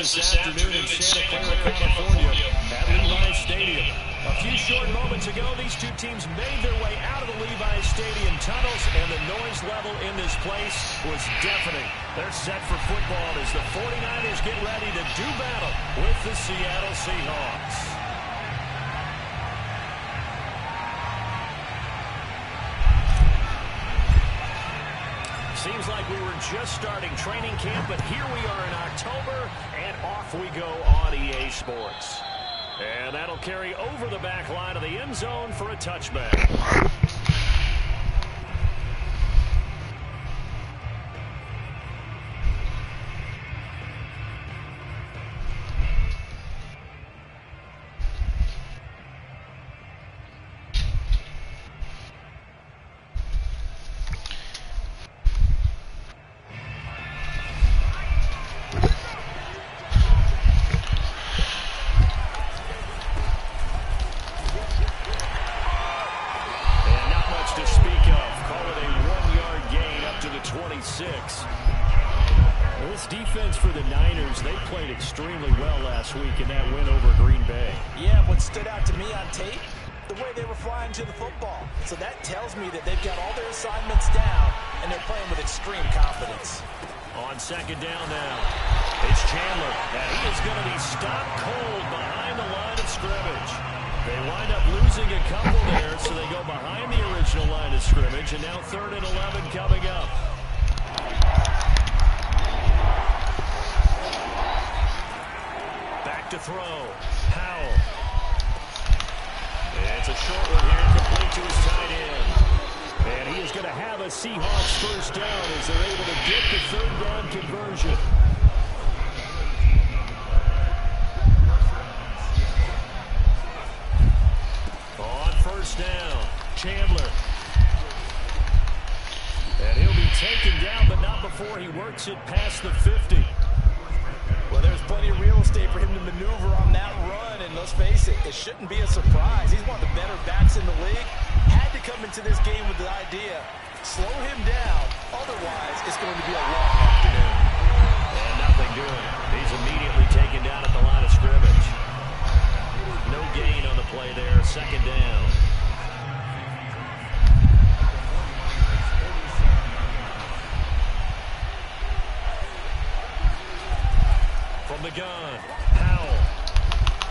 this afternoon in Santa Clara, California at Levi's Stadium. A few short moments ago, these two teams made their way out of the Levi's Stadium tunnels, and the noise level in this place was deafening. They're set for football as the 49ers get ready to do battle with the Seattle Seahawks. Seems like we were just starting training camp, but here we are in October, and off we go on EA Sports. And that'll carry over the back line of the end zone for a touchback. This defense for the Niners, they played extremely well last week in that win over Green Bay. Yeah, what stood out to me on tape, the way they were flying to the football. So that tells me that they've got all their assignments down, and they're playing with extreme confidence. On second down now, it's Chandler, and he is going to be stopped cold behind the line of scrimmage. They wind up losing a couple there, so they go behind the original line of scrimmage, and now 3rd and 11 coming up. To throw, Powell. It's a short one here, complete to his tight end. And he is going to have a Seahawks first down as they're able to get the 3rd down conversion. On first down, Chandler. And he'll be taken down, but not before he works it past the 50. Well, there's plenty of real estate for him to maneuver on that run, and let's face it, it shouldn't be a surprise. He's one of the better backs in the league. Had to come into this game with the idea, slow him down, otherwise it's going to be a long afternoon. And nothing doing. He's immediately taken down at the line of scrimmage. No gain on the play there, 2nd down. From the gun, Powell.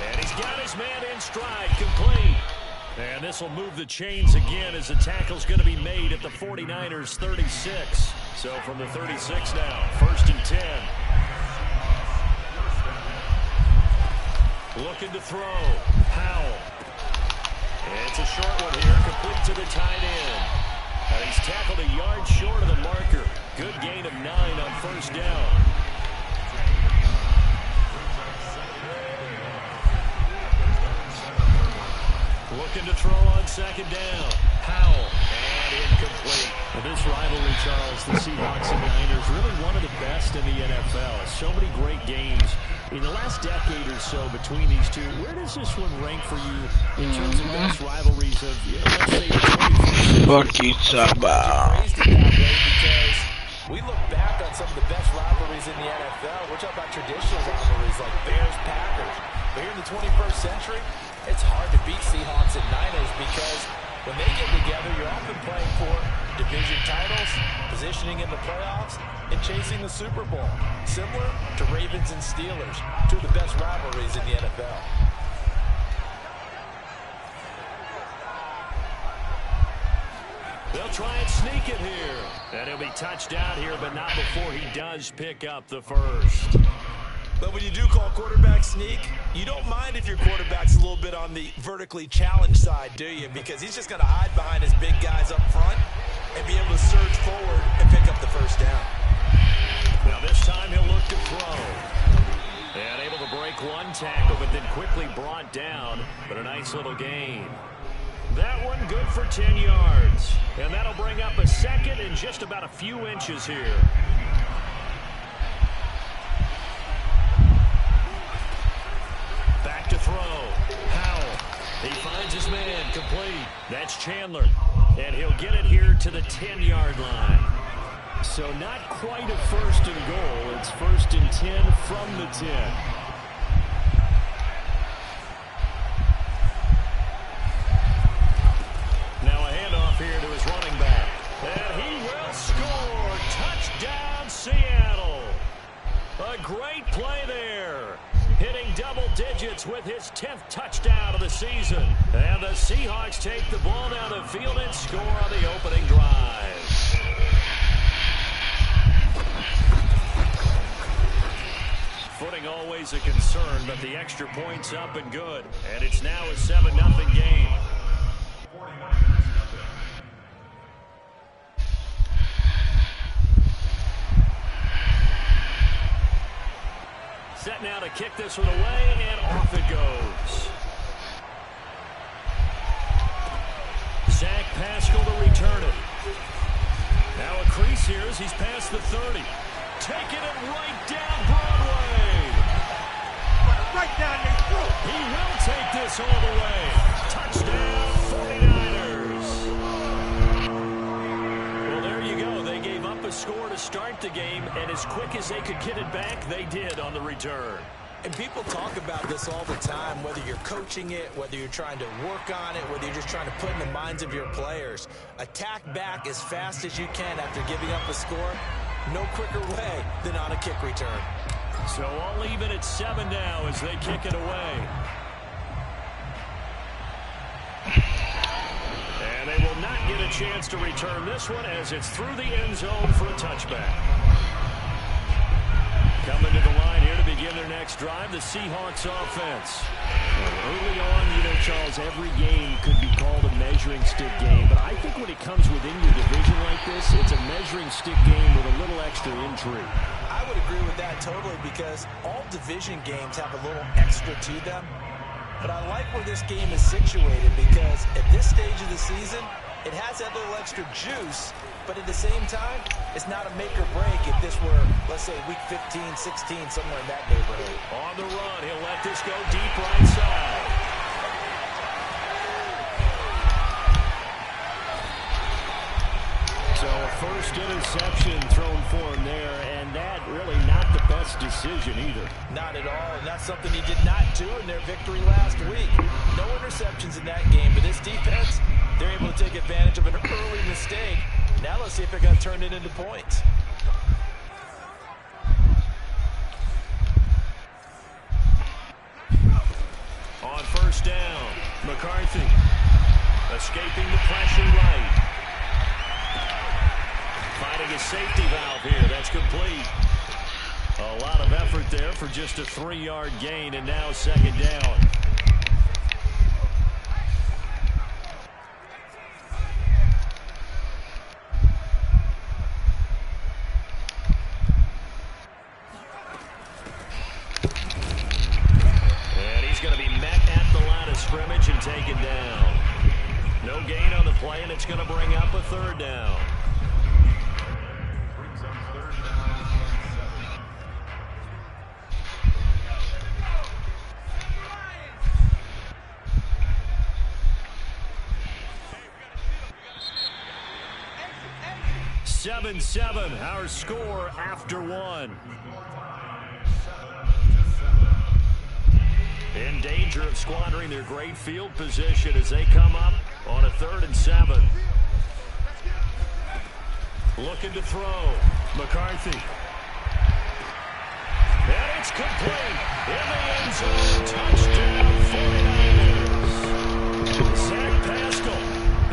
And he's got his man in stride, complete. And this will move the chains again as the tackle's going to be made at the 49ers 36. So from the 36 now, 1st and 10. Looking to throw, Powell. It's a short one here, complete to the tight end. And he's tackled a yard short of the marker. Good gain of 9 on 1st down. Looking to throw on 2nd down. Powell. And incomplete. Well, this rivalry, Charles, the Seahawks and Niners, really one of the best in the NFL. So many great games in the last decade or so between these two. Where does this one rank for you in terms of best rivalries of, let's say, the 21st? Fuck you, Saba. We look back on some of the best rivalries in the NFL. We're talking about traditional rivalries like Bears-Packers. But here in the 21st century, it's hard to beat Seahawks and Niners because when they get together, you're often playing for division titles, positioning in the playoffs, and chasing the Super Bowl. Similar to Ravens and Steelers, two of the best rivalries in the NFL. They'll try and sneak it here. And he'll be touched out here, but not before he does pick up the first. But when you do call quarterback sneak, you don't mind if your quarterback's a little bit on the vertically challenged side, do you? Because he's just going to hide behind his big guys up front and be able to surge forward and pick up the first down. Now this time he'll look to throw. And able to break one tackle, but then quickly brought down. But a nice little gain. That one good for 10 yards. And that'll bring up a 2nd and just about a few inches here. Back to throw. Powell. He finds his man, complete. That's Chandler. And he'll get it here to the 10-yard line. So not quite a first and goal. It's 1st and 10 from the 10. Now a handoff here to his running back. And he will score. Touchdown, Seattle. A great play there. Hitting double digits with his 10th touchdown of the season. And the Seahawks take the ball down the field and score on the opening drive. Footing always a concern, but the extra point's up and good. And it's now a 7-0 game. Set now to kick this one away, and off it goes. Zach Pascal to return it. Now a crease here as he's past the 30. Taking it right down Broadway. Right down your throat. He will take this all the way. Touchdown, 49ers. Well, there you go. They gave up a score to start the game, and as quick as they could get it back, they did on the return. And people talk about this all the time, whether you're coaching it, whether you're trying to work on it, whether you're just trying to put in the minds of your players. Attack back as fast as you can after giving up a score. No quicker way than on a kick return. So all even at 7 now as they kick it away. And they will not get a chance to return this one as it's through the end zone for a touchback. Coming to the line here to begin their next drive, the Seahawks offense. Early on, you know, Charles, every game could be called a measuring stick game. But I think when it comes within your division like this, it's a measuring stick game with a little extra intrigue. I would agree with that totally because all division games have a little extra to them. But I like where this game is situated because at this stage of the season, it has that little extra juice. But at the same time, it's not a make or break if this were, let's say, week 15, 16, somewhere in that neighborhood. On the run, he'll let this go deep right side. So a first interception thrown for him there, and that really not the best decision either. Not at all, and that's something he did not do in their victory last week. No interceptions in that game, but this defense, they're able to take advantage of an early mistake. Now let's see if they're going to turn it into points. On first down, McCarthy escaping the pressure right. Finding a safety valve here. That's complete. A lot of effort there for just a 3-yard gain, and now 2nd down. Scrimmage and taken down. No gain on the play, and it's going to bring up a 3rd down. Seven, our score after 1. In danger of squandering their great field position as they come up on a 3rd and 7. Looking to throw. McCarthy. And it's complete. In the end zone. Touchdown 49ers. Zach Pascal.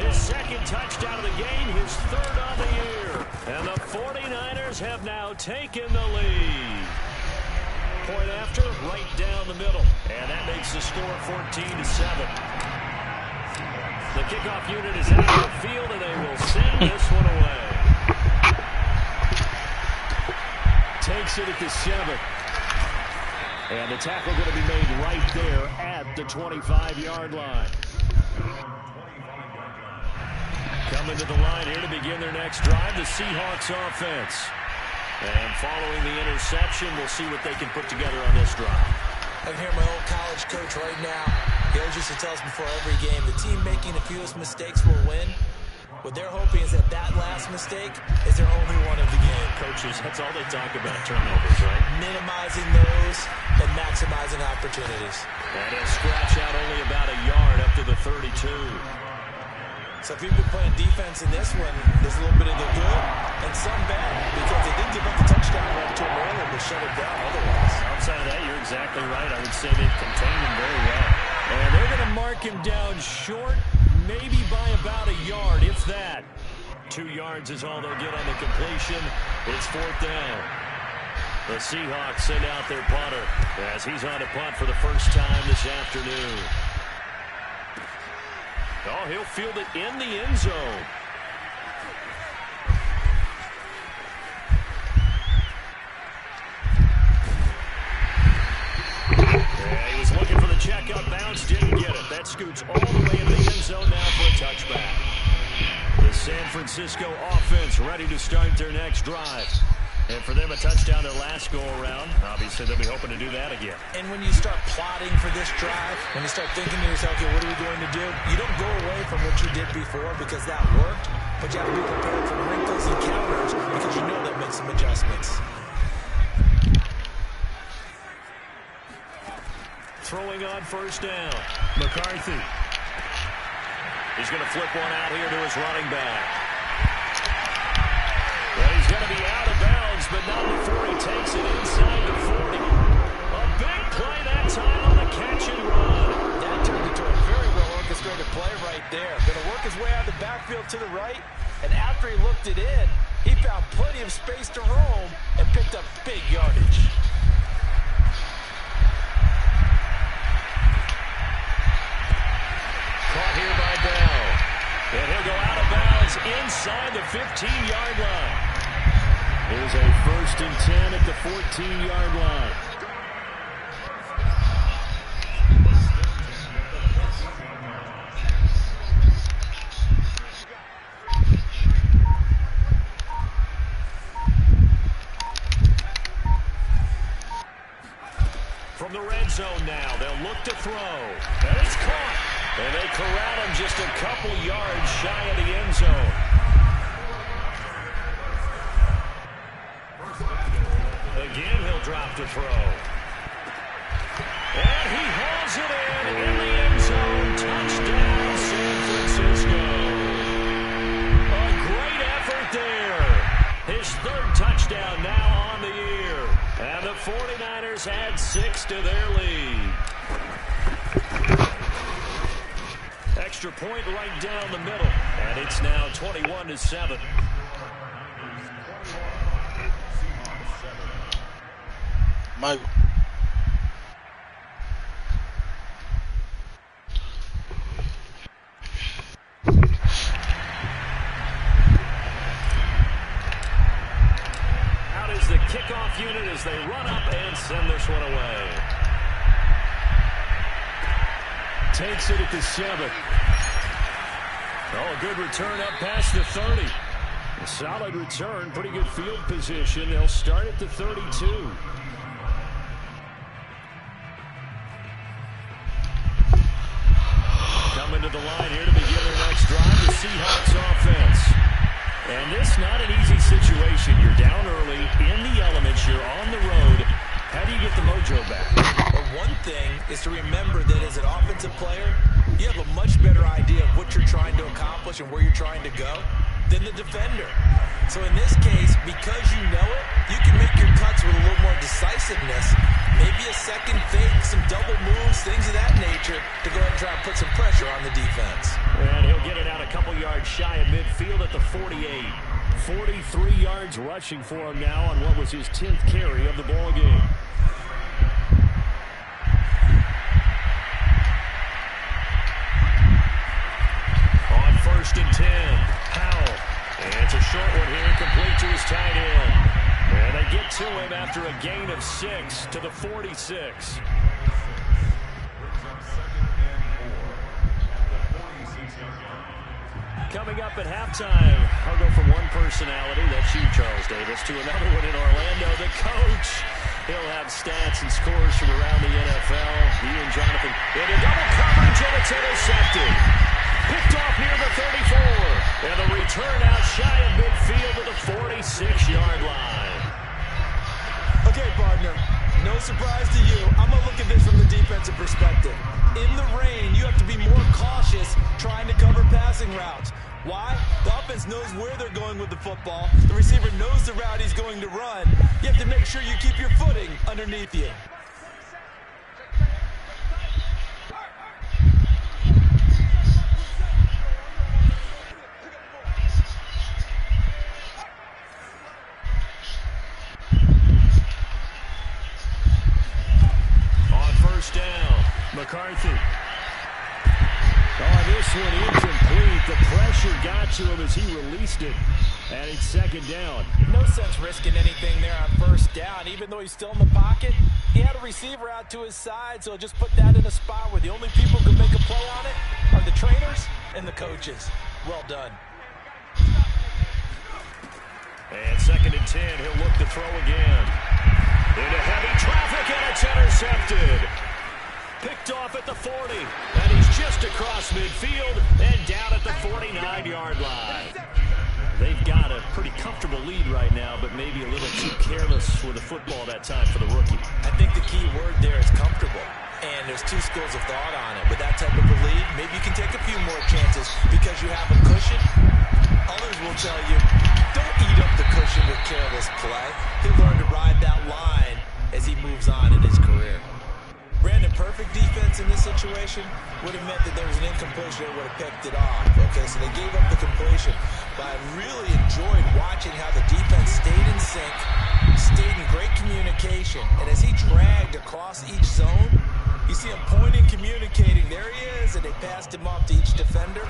His 2nd touchdown of the game. His 3rd on the year. And the 49ers have now taken the lead. Point after, right down the middle. And that makes the score 14-7. The kickoff unit is out of the field, and they will send this one away. Takes it at the 7. And the tackle going to be made right there at the 25-yard line. Coming to the line here to begin their next drive, the Seahawks offense. And following the interception, we'll see what they can put together on this drive. I can hear my old college coach right now. He always used to tell us before every game, the team making the fewest mistakes will win. What they're hoping is that last mistake is their only one of the game. Coaches, that's all they talk about, turnovers, right? Minimizing those and maximizing opportunities. And he'll scratch out only about a yard up to the 32. So if you've been playing defense in this one, there's a little bit of the good and some bad, because they didn't give up the touchdown run to him earlier, but shut it down otherwise. Outside of that, you're exactly right. I would say they've contained him very well. And they're going to mark him down short, maybe by about a yard, if that. 2 yards is all they'll get on the completion. It's 4th down. The Seahawks send out their punter as he's on to punt for the first time this afternoon. Oh, he'll field it in the end zone. Yeah, he was looking for the check up bounce, didn't get it. That scoots all the way into the end zone now for a touchback. The San Francisco offense ready to start their next drive. And for them, a touchdown their last go-around. Obviously, they'll be hoping to do that again. And when you start plotting for this drive, when you start thinking to yourself, okay, what are we going to do? You don't go away from what you did before because that worked, but you have to be prepared for wrinkles and counters because you know that makes some adjustments. Throwing on first down. McCarthy. He's going to flip one out here to his running back. Well, he's going to be out of bounds, but not before he takes it inside the 40. A big play that time on the catch and run. That turned into a very well-orchestrated play right there. Going to work his way out of the backfield to the right, and after he looked it in, he found plenty of space to roam and picked up big yardage. Caught here by Bell. And he'll go out of bounds inside the 15-yard line. Here's a 1st and 10 at the 14-yard line. From the red zone now, they'll look to throw. And it's caught. And they corral him just a couple yards shy of the end zone. Again, he'll drop to throw. And he hauls it in the end zone. Touchdown, San Francisco. A great effort there. His 3rd touchdown now on the year. And the 49ers add 6 to their lead. Extra point right down the middle. And it's now 21-7. Michael. Out is the kickoff unit as they run up and send this one away. Takes it at the 7. Oh, a good return up past the 30. A solid return, pretty good field position. They'll start at the 32. Coming to the line here to begin their next drive, the Seahawks offense. And this not an easy situation. You're down early, in the elements, you're on the road. How do you get the mojo back? Well, one thing is to remember that as an offensive player, you have a much better idea of what you're trying to accomplish and where you're trying to go than the defender. So in this case, because you know it, you can make your cuts with a little more decisiveness. Maybe a second fake, some double moves, things of that nature to go ahead and try and put some pressure on the defense. And he'll get it out a couple yards shy of midfield at the 48. 43 yards rushing for him now on what was his 10th carry of the ball game. On 1st and 10, Howell. And it's a short one here, complete to his tight end. And they get to him after a gain of 6 to the 46. Coming up at halftime, I'll go from one personality, that's you, Charles Davis, to another one in Orlando. The coach, he'll have stats and scores from around the NFL. He and Jonathan into double coverage, and it's intercepted. Picked off near the 34. And the return out shy of midfield to the 46-yard line. Okay, partner, no surprise to you. I'm going to look at this from the defensive perspective. In the rain, you have to be more cautious trying to cover passing routes. Why? The offense knows where they're going with the football. The receiver knows the route he's going to run. You have to make sure you keep your footing underneath you. Down. McCarthy. Oh, this one incomplete. The pressure got to him as he released it. And it's second down. No sense risking anything there on first down. Even though he's still in the pocket, he had a receiver out to his side, so just put that in a spot where the only people who can make a play on it are the trainers and the coaches. Well done. And second and 10. He'll look to throw again. Into heavy traffic, and it's intercepted. Picked off at the 40, and he's just across midfield and down at the 49-yard line. They've got a pretty comfortable lead right now, but maybe a little too careless with the football that time for the rookie. I think the key word there is comfortable, and there's two schools of thought on it. With that type of a lead, maybe you can take a few more chances because you have a cushion. Others will tell you, don't eat up the cushion with careless play. He'll learn to ride that line as he moves on in his career. Brandon, perfect defense in this situation would have meant that there was an incompletion that would have picked it off. Okay, so they gave up the completion. But I really enjoyed watching how the defense stayed in sync, stayed in great communication. And as he dragged across each zone, you see him pointing, communicating. There he is, and they passed him off to each defender.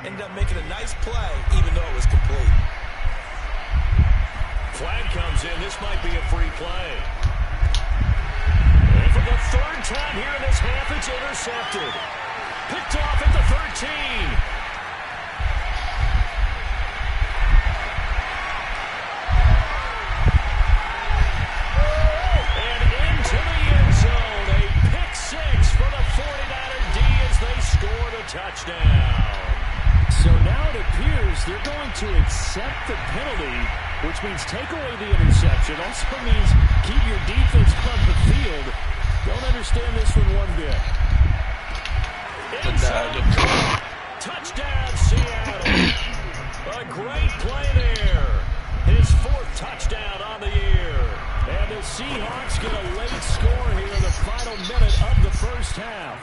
Ended up making a nice play, even though it was complete. Flag comes in. This might be a free play. And for the third time here in this half, it's intercepted. Picked off at the 13. And into the end zone. A pick six for the 49er D as they score the touchdown. So now it appears they're going to accept the penalty, which means take away the interception. Also means keep your defense on the field. Don't understand this one bit. Inside. Touchdown, Seattle. A great play there. His fourth touchdown on the year. And the Seahawks get a late score here in the final minute of the first half.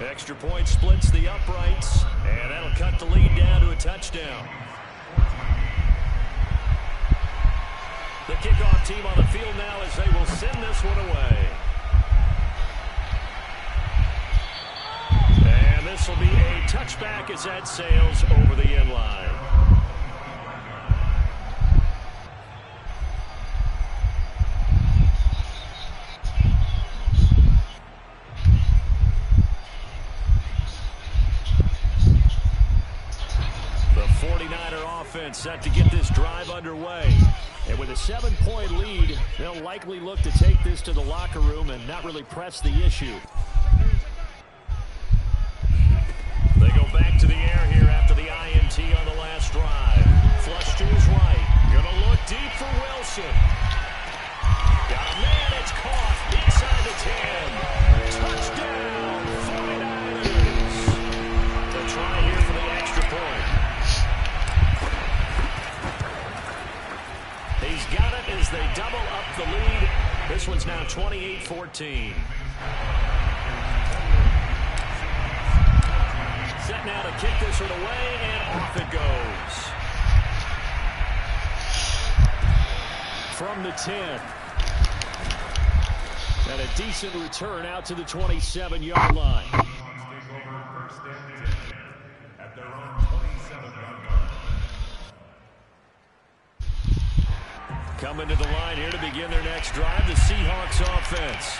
Extra point splits the uprights, and that'll cut the lead down to a touchdown. The kickoff team on the field now as they will send this one away. And this will be a touchback as that sails over the end line. The 49er offense set to get this drive underway. And with a 7-point lead, they'll likely look to take this to the locker room and not really press the issue. They go back to the air here after the INT on the last drive. Flush to his right. Gonna look deep for Wilson. Got a man, it's caught inside the 10. Touchdown, 49ers. The try here for the extra point. He's got it as they double up the lead. This one's now 28-14. Set now to kick this one away, and off it goes. From the 10. And a decent return out to the 27-yard line. Coming to the line here to begin their next drive, the Seahawks offense.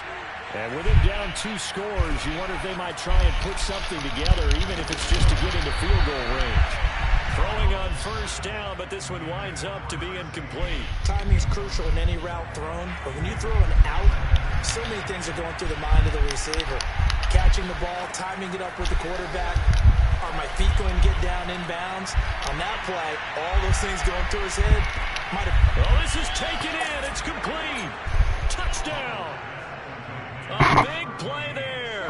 And with them down 2 scores, you wonder if they might try and put something together, even if it's just to get into field goal range. Throwing on first down, but this one winds up to be incomplete. Timing is crucial in any route thrown, but when you throw an out, so many things are going through the mind of the receiver. Catching the ball, timing it up with the quarterback. Are my feet going to get down inbounds? On that play, all those things going through his head might have... Oh, this is taken in. It's complete. Touchdown. A big play there.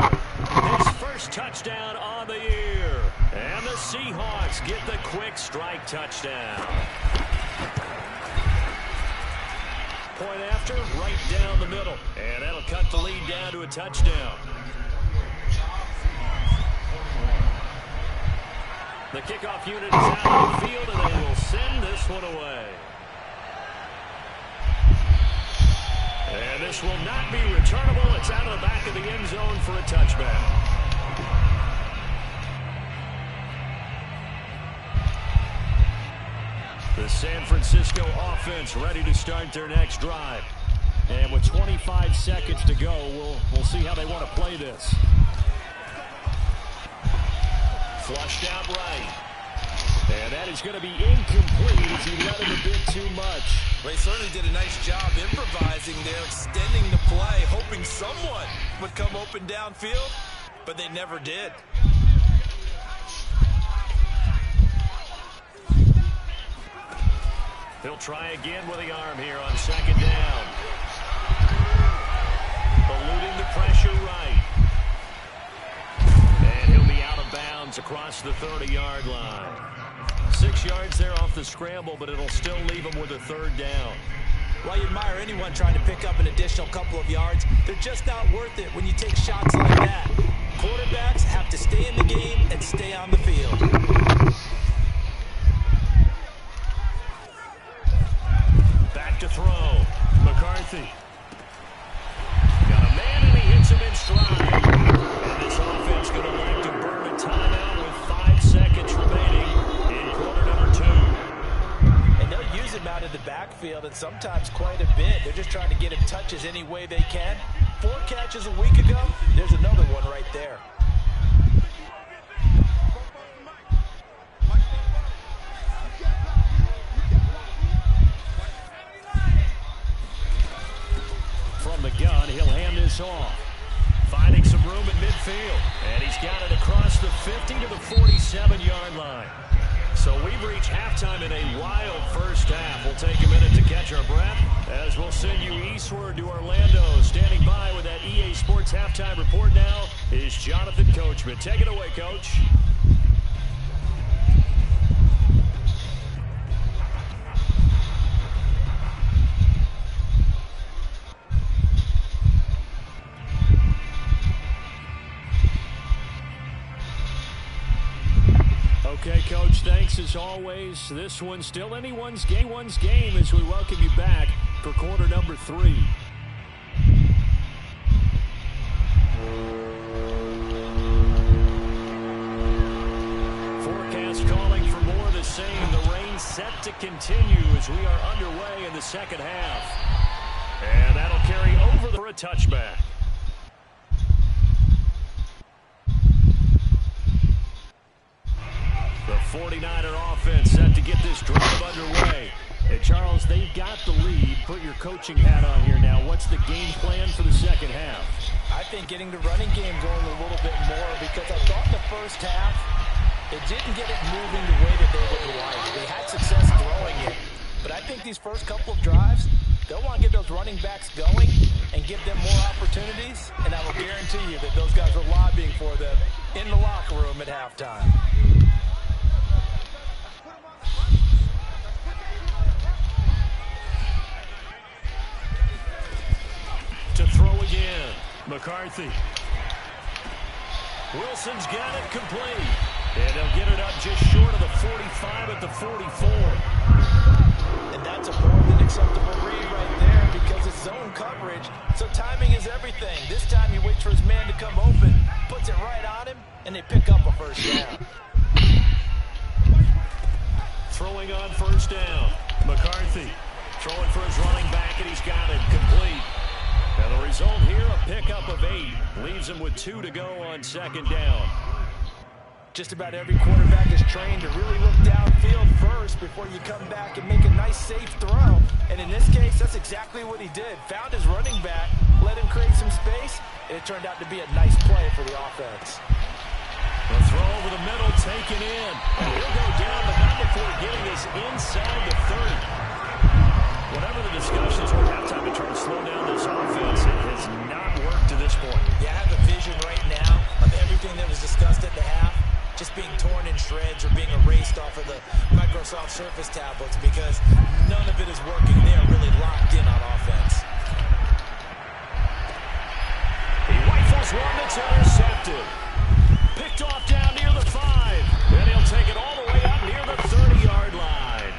His first touchdown on the year. And the Seahawks get the quick strike touchdown. Point after, right down the middle. And that'll cut the lead down to a touchdown. The kickoff unit is out of the field, and they will send this one away. And this will not be returnable. It's out of the back of the end zone for a touchback. The San Francisco offense ready to start their next drive. And with 25 seconds to go, we'll see how they want to play this. Flushed out right. And that is going to be incomplete as he let him a bit too much. They certainly did a nice job improvising there, extending the play, hoping someone would come open downfield, but they never did. He'll try again with the arm here on second down. Eluding the pressure right. And he'll be out of bounds across the 30-yard line. 6 yards there off the scramble, but it'll still leave him with a third down. Well, you admire anyone trying to pick up an additional couple of yards. They're just not worth it when you take shots like that. Quarterbacks have to stay in the game and stay on the field. Back to throw. McCarthy. Got a man and he hits him in stride. And this offense going to like to burn a timeout with 5 seconds remaining in quarter number 2. And they'll use him out of the backfield and sometimes quite a bit. They're just trying to get him touches any way they can. 4 catches a week ago. There's another one right there. From the gun, he'll hand this off. Finding some room at midfield. And he's got it across the 50 to the 47-yard line. So we've reached halftime in a wild first half. We'll take a minute to catch our breath as we'll send you eastward to Orlando. Standing by with that EA Sports halftime report now is Jonathan Coachman. Take it away, Coach. Okay, Coach, thanks as always. This one's still anyone's game as we welcome you back for quarter number 3. Forecast calling for more of the same. The rain set to continue as we are underway in the second half. And that'll carry over for a touchback. The 49er offense set to get this drive underway. And Charles, they've got the lead. Put your coaching hat on here now. What's the game plan for the second half? I think getting the running game going a little bit more, because I thought in the first half it didn't get it moving the way that they would like. They had success throwing it. But I think these first couple of drives, they'll want to get those running backs going and give them more opportunities. And I will guarantee you that those guys are lobbying for them in the locker room at halftime. To throw again. McCarthy. Wilson's got it complete. And they'll get it up just short of the 45 at the 44. And that's a more than acceptable read right there because it's zone coverage. So timing is everything. This time he waits for his man to come open, puts it right on him, and they pick up a first down. Throwing on first down. McCarthy throwing for his running back, and he's got it complete. And the result here, a pickup of 8. Leaves him with 2 to go on second down. Just about every quarterback is trained to really look downfield first before you come back and make a nice, safe throw. And in this case, that's exactly what he did. Found his running back, let him create some space, and it turned out to be a nice play for the offense. The throw over the middle, taken in. And he'll go down, but not before getting us inside the 30. Whatever the discussions were at halftime to try to slow down this offense, it has not worked to this point. Yeah, I have a vision right now of everything that was discussed at the half just being torn in shreds or being erased off of the Microsoft Surface tablets because none of it is working. They are really locked in on offense. He rifles one that's intercepted. Picked off down near the 5. Then he'll take it all the way up near the 30-yard line.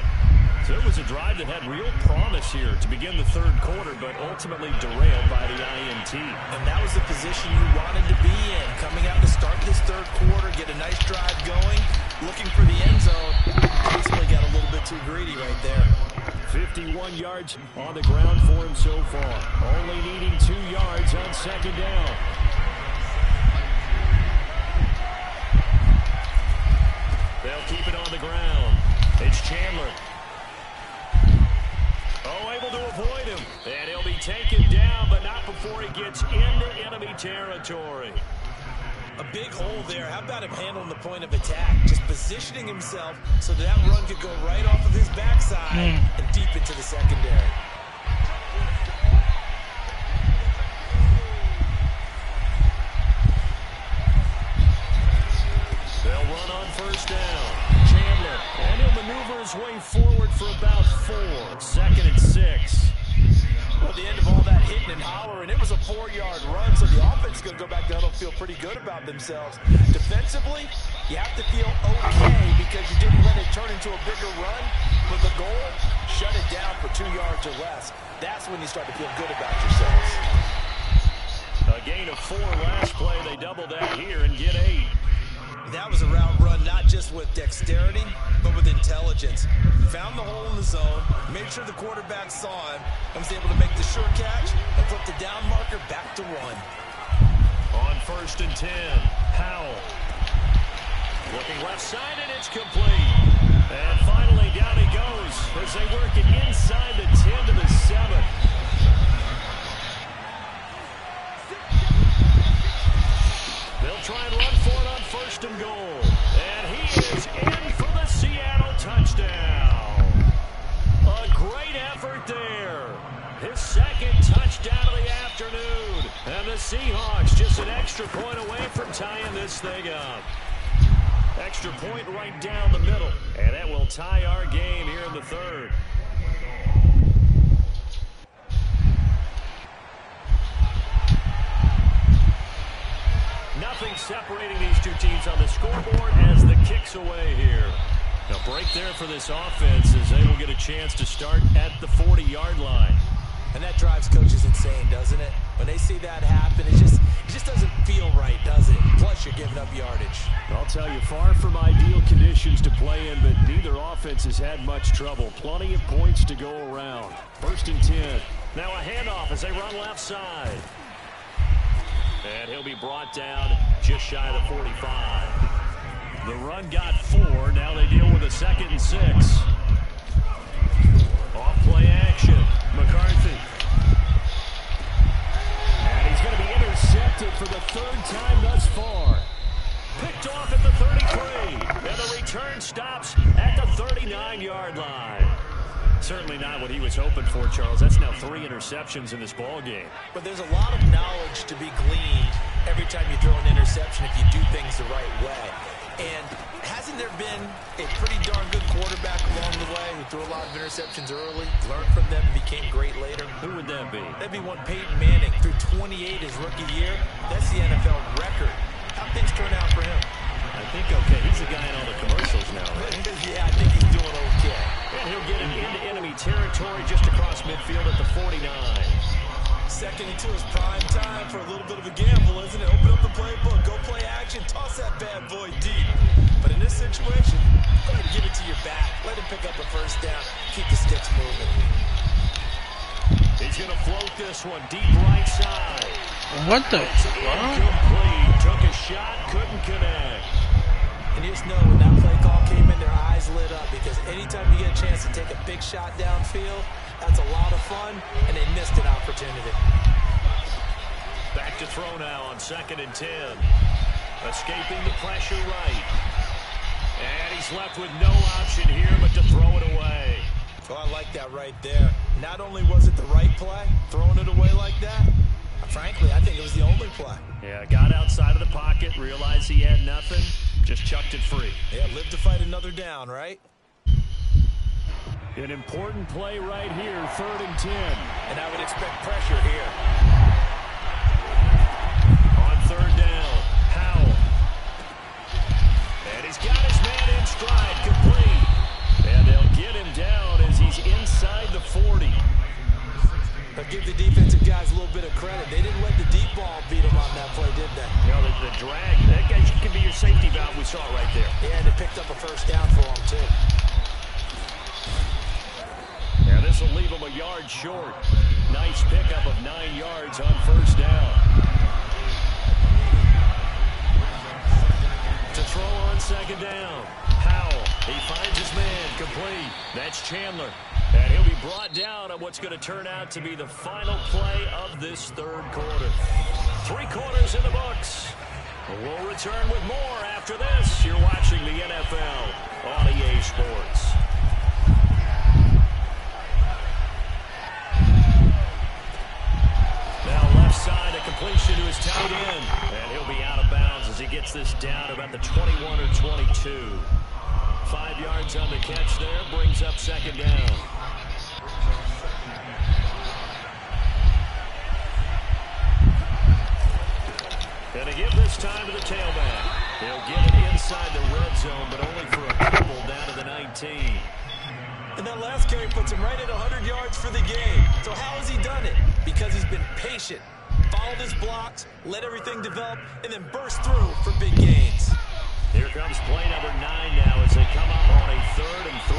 So it was a drive that had real promise here to begin the third quarter, but ultimately derailed by the INT. And that was the position you wanted to be in. Coming out to start this third quarter, get a nice drive going, looking for the end zone. Possibly got a little bit too greedy right there. 51 yards on the ground for him so far. Only needing 2 yards on second down. They'll keep it on the ground. It's Chandler. Oh, able to avoid him. And he'll be taken down, but not before he gets into enemy territory. A big hole there. How about him handling the point of attack? Just positioning himself so that run could go right off of his backside and deep into the secondary. They'll run on first down. Chandler, and he'll maneuver his way forward for about 4. 2nd and 6. Well, at the end of all that hitting and hollering, it was a 4-yard run, so the offense is going to go back down and feel pretty good about themselves. Defensively, you have to feel okay because you didn't let it turn into a bigger run. But the goal, shut it down for 2 yards or less. That's when you start to feel good about yourselves. A gain of 4 last play. They double that here and get 8. That was a route run not just with dexterity, but with intelligence. Found the hole in the zone, made sure the quarterback saw him, and was able to make the short catch and flip the down marker back to 1. On 1st and 10, Powell. Looking left side, and it's complete. And finally, down he goes as they work it inside the 10 to the 7. They'll try and run for it on 1st and goal. And he is in for the Seattle touchdown. A great effort there. His 2nd touchdown of the afternoon. And the Seahawks just an extra point away from tying this thing up. Extra point right down the middle. And that will tie our game here in the 3rd. Nothing separating these two teams on the scoreboard as the kick's away here. A break there for this offense as they will get a chance to start at the 40-yard line. And that drives coaches insane, doesn't it? When they see that happen, it just doesn't feel right, does it? Plus, you're giving up yardage. I'll tell you, far from ideal conditions to play in, but neither offense has had much trouble. Plenty of points to go around. 1st and 10. Now a handoff as they run left side. And he'll be brought down just shy of the 45. The run got 4. Now they deal with a 2nd and 6. Off-play action. McCarthy. And he's going to be intercepted for the 3rd time thus far. Picked off at the 33. And the return stops at the 39-yard line. Certainly not what he was hoping for, Charles. That's now 3 interceptions in this ball game. But there's a lot of knowledge to be gleaned every time you throw an interception if you do things the right way. And hasn't there been a pretty darn good quarterback along the way who threw a lot of interceptions early, learned from them, and became great later? Who would that be? That'd be one Peyton Manning. Threw 28 his rookie year. That's the NFL record. How'd things turn out for him? I think okay. He's the guy in all the commercials now, right? Yeah, I think he's doing okay. And he'll get it into enemy territory just across midfield at the 49. 2nd and 2 is prime time for a little bit of a gamble, isn't it? Open up the playbook, go play action, toss that bad boy deep. But in this situation, go ahead and give it to your back. Let him pick up a 1st down. Keep the sticks moving. He's going to float this one deep right side. What the? Incomplete. Took a shot, couldn't connect. And you just know when that play call came in, their eyes lit up because anytime you get a chance to take a big shot downfield, that's a lot of fun, and they missed an opportunity. Back to throw now on 2nd and 10. Escaping the pressure right. And he's left with no option here but to throw it away. Oh, I like that right there. Not only was it the right play, throwing it away like that, frankly, I think it was the only play. Yeah, got outside of the pocket, realized he had nothing, just chucked it free. Yeah, live to fight another down, right? An important play right here, 3rd and 10. And I would expect pressure here. On 3rd down, Howell. And he's got his man in stride, complete. And they'll get him down as he's inside the 40. But give the defensive guys a little bit of credit. They didn't let the deep ball beat them on that play, did they? You know, the drag, that guy can be your safety valve we saw right there. Yeah, and it picked up a 1st down for them, too. Yeah, this will leave him a yard short. Nice pickup of 9 yards on 1st down. To throw on 2nd down. Howell, he finds his man, complete. That's Chandler. And he'll be brought down on what's going to turn out to be the final play of this 3rd quarter. 3 quarters in the books. We'll return with more after this. You're watching the NFL on EA Sports. Now left side, a completion to his tight end. And he'll be out of bounds as he gets this down about the 21 or 22. 5 yards on the catch there, brings up 2nd down. And to give this time to the tailback. He'll get it inside the red zone, but only for a couple down to the 19. And that last carry puts him right at 100 yards for the game. So how has he done it? Because he's been patient, followed his blocks, let everything develop, and then burst through for big gains. Here comes play number 9 now as they come up on a 3rd and 3.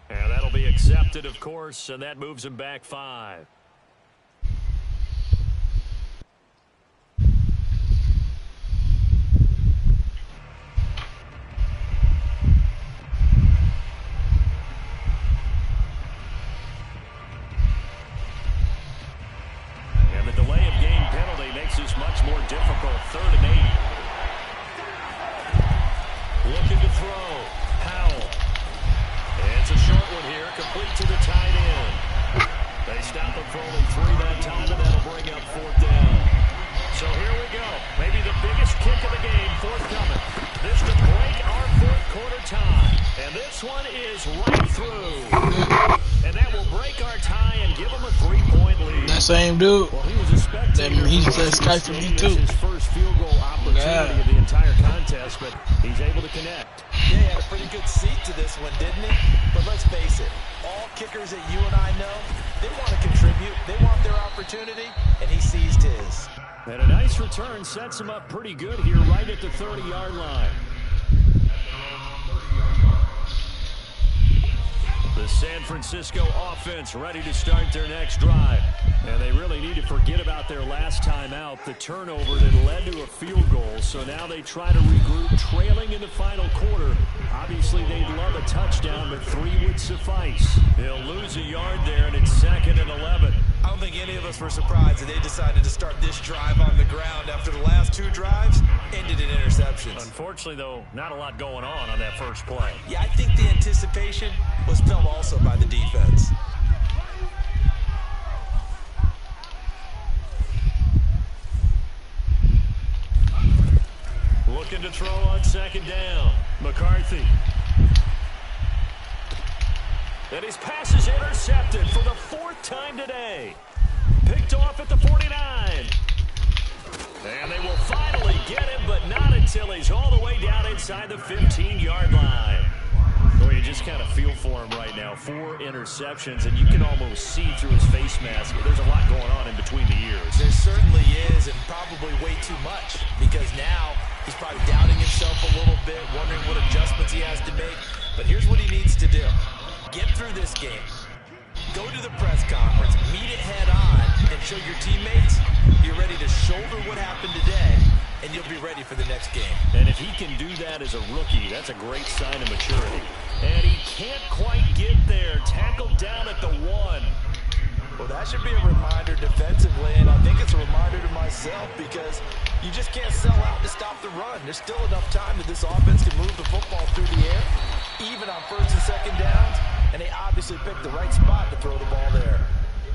And that'll be accepted, of course, and that moves him back 5. Much more difficult. 3rd and 8. Looking to throw. Howell. And it's a short one here. Complete to the tight end. They stop him for only 3 that time, and that'll bring up 4th down. So here we go. Maybe the biggest kick of the game forthcoming. This to break our 4th quarter tie. And this one is right through. And that will break our tie and give him a 3-point lead. That same dude. Well, he was a spectator. He's that guy for me too. His first field goal opportunity of the entire contest, but he's able to connect. Yeah, he had a pretty good seat to this one, didn't he? But let's face it, all kickers that you and I know, they want to contribute. They want their opportunity, and he seized his. And a nice return sets him up pretty good here right at the 30-yard line. The San Francisco offense ready to start their next drive. And they really need to forget about their last time out, the turnover that led to a field goal. So now they try to regroup, trailing in the final quarter. Obviously, they'd love a touchdown, but 3 would suffice. They'll lose a yard there, and it's 2nd and 11. I don't think any of us were surprised that they decided to start this drive on the ground after the last 2 drives ended in interceptions. Unfortunately, though, not a lot going on that first play. Yeah, I think the anticipation was felt also by the defense. Looking to throw on 2nd down. McCarthy. And his pass is intercepted for the 4th time today. Picked off at the 49. And they will finally get him, but not until he's all the way down inside the 15-yard line. Boy, you just kind of feel for him right now. 4 interceptions, and you can almost see through his face mask. There's a lot going on in between the ears. There certainly is, and probably way too much, because now he's probably doubting himself a little bit, wondering what adjustments he has to make. But here's what he needs to do. Get through this game. go to the press conference, meet it head on, and show your teammates you're ready to shoulder what happened today, and you'll be ready for the next game. And if he can do that as a rookie, that's a great sign of maturity. And he can't quite get there. Tackled down at the 1. Well, that should be a reminder defensively, and I think it's a reminder to myself because you just can't sell out to stop the run. There's still enough time that this offense can move the football through the air, even on first and second downs, and they obviously picked the right spot to throw the ball there.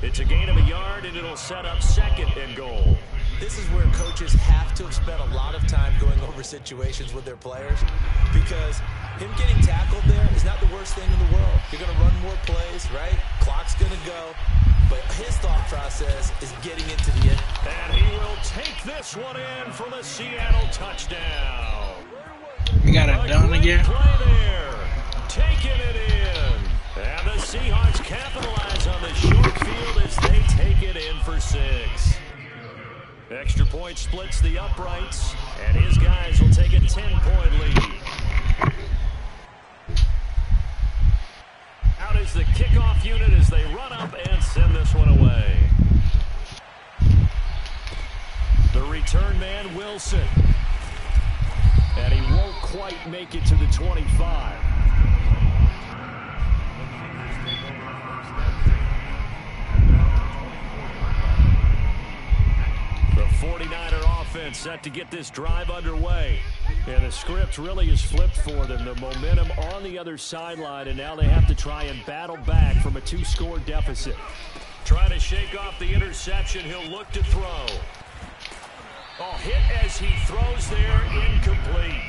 It's a gain of a yard, and it'll set up 2nd and goal. This is where coaches have to have spent a lot of time going over situations with their players because him getting tackled there is not the worst thing in the world. You're going to run more plays, right? Clock's going to go. But his thought process is getting into the end. And he will take this one in for the Seattle touchdown. You got it done again? Play there. Taking it in. And the Seahawks capitalize on the short field as they take it in for 6. Extra point splits the uprights, and his guys will take a 10-point lead. Out is the kickoff unit as they run up and send this one away. The return man, Wilson. And he won't quite make it to the 25. The 49er offense set to get this drive underway. And the script really is flipped for them. The momentum on the other sideline, and now they have to try and battle back from a 2-score deficit. Trying to shake off the interception. He'll look to throw. Oh, hit as he throws there, incomplete.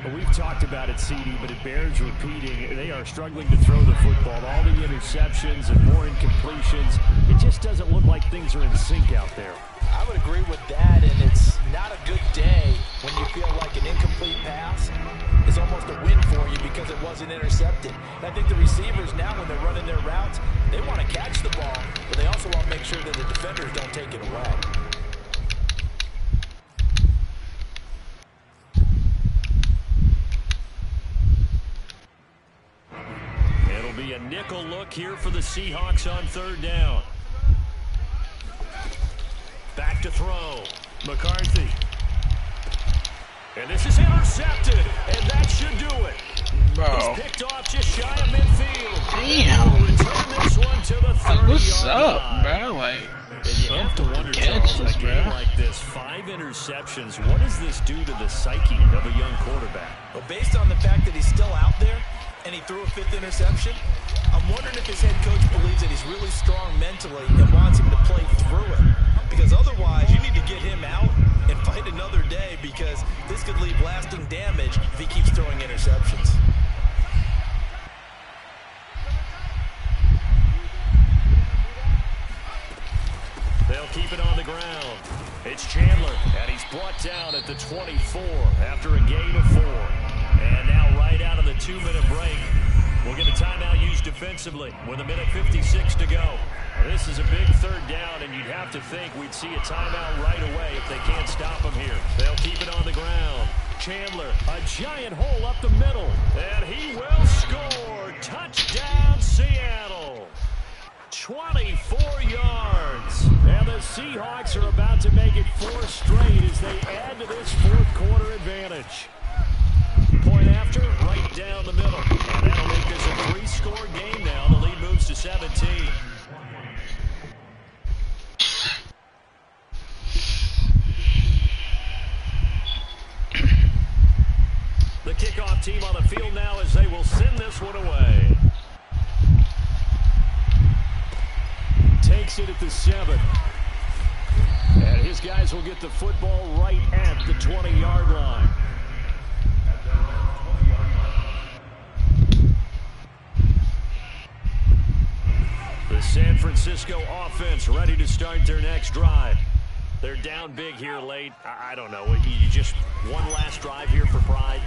Well, we've talked about it, CD, but it bears repeating. They are struggling to throw the football. All the interceptions and more incompletions. It just doesn't look like things are in sync out there. I would agree with that, and it's not a good day when you feel like an incomplete pass is almost a win for you because it wasn't intercepted. And I think the receivers now, when they're running their routes, they want to catch the ball, but they also want to make sure that the defenders don't take it away. It'll be a nickel look here for the Seahawks on 3rd down. Back to throw. McCarthy. And this is intercepted, and that should do it. Bro. He's picked off just shy of midfield. Damn. We'll return this one to the 30-yard What's up, line. bro? Like, And you have to wonder, Charles, a game like this, 5 interceptions, what does this do to the psyche of a young quarterback? Well, based on the fact that he's still out there and he threw a 5th interception, I'm wondering if his head coach believes that he's really strong mentally and wants him to play through it. Because otherwise, you need to get him out and fight another day because this could leave lasting damage if he keeps throwing interceptions. They'll keep it on the ground. It's Chandler, and he's brought down at the 24 after a gain of 4. And now right out of the 2-minute break, we'll get a timeout used defensively with 1:56 to go. This is a big 3rd down, and you'd have to think we'd see a timeout right away if they can't stop him here. They'll keep it on the ground. Chandler, a giant hole up the middle, and he will score. Touchdown, Seattle. 24 yards. And the Seahawks are about to make it 4 straight as they add to this 4th quarter advantage. Point after, right down the middle. And that'll make this a 3-score game now. The lead moves to 17. The kickoff team on the field now as they will send this one away. Takes it at the 7. And his guys will get the football right at the 20-yard line. The San Francisco offense ready to start their next drive. They're down big here late. I don't know. You just one last drive here for pride?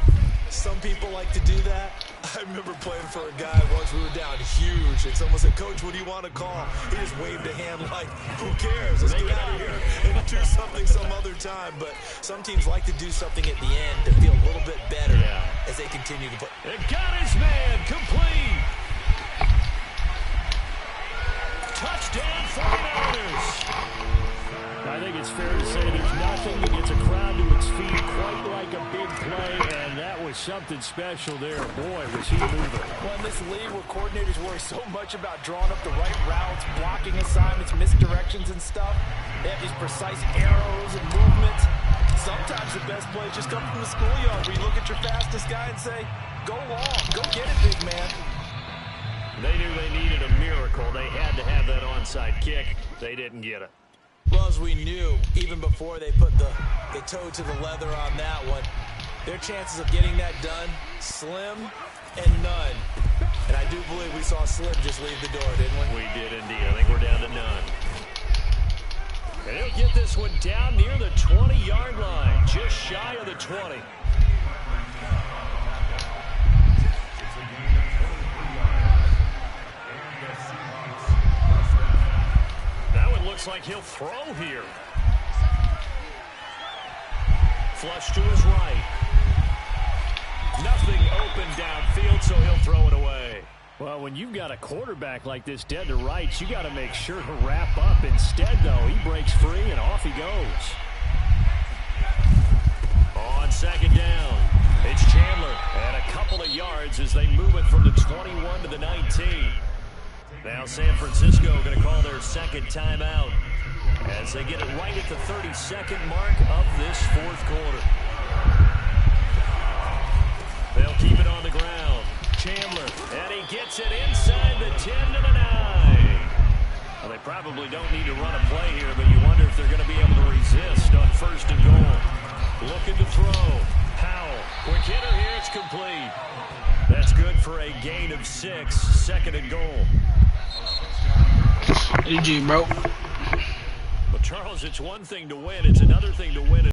Some people like to do that. I remember playing for a guy once. We were down huge, and someone said, "Coach, what do you want to call?" He just waved a hand like, "Who cares? Let's get out of here and do something some other time." But some teams like to do something at the end to feel a little bit better as they continue to put. It got his man complete. anything that gets a crowd to its feet quite like a big play, and that was something special there. Boy, was he moving. Well, in this league where coordinators worry so much about drawing up the right routes, blocking assignments, misdirections and stuff, they have these precise arrows and movements. Sometimes the best plays just come from the schoolyard where you look at your fastest guy and say, go long, go get it, big man. They knew they needed a miracle. They had to have that onside kick. They didn't get it. Well, as we knew, even before they put the toe to the leather on that one, their chances of getting that done, slim and none. And I do believe we saw Slim just leave the door, didn't we? We did indeed. I think we're down to none. And he'll get this one down near the 20-yard line, just shy of the 20. That one looks like he'll throw here. Flush to his right. Nothing open downfield, so he'll throw it away. Well, when you've got a quarterback like this dead to rights, you got to make sure to wrap up. Instead, though, he breaks free and off he goes. On second down, it's Chandler and a couple of yards as they move it from the 21 to the 19. Now San Francisco going to call their second timeout as they get it right at the 32nd mark of this fourth quarter. They'll keep it on the ground. Chandler, and he gets it inside the 10 to the 9. Well, they probably don't need to run a play here, but you wonder if they're going to be able to resist on first and goal. Looking to throw. Powell, quick hitter here, it's complete. That's good for a gain of 6, second and goal. GG, bro. Well, Charles, it's one thing to win. It's another thing to win it.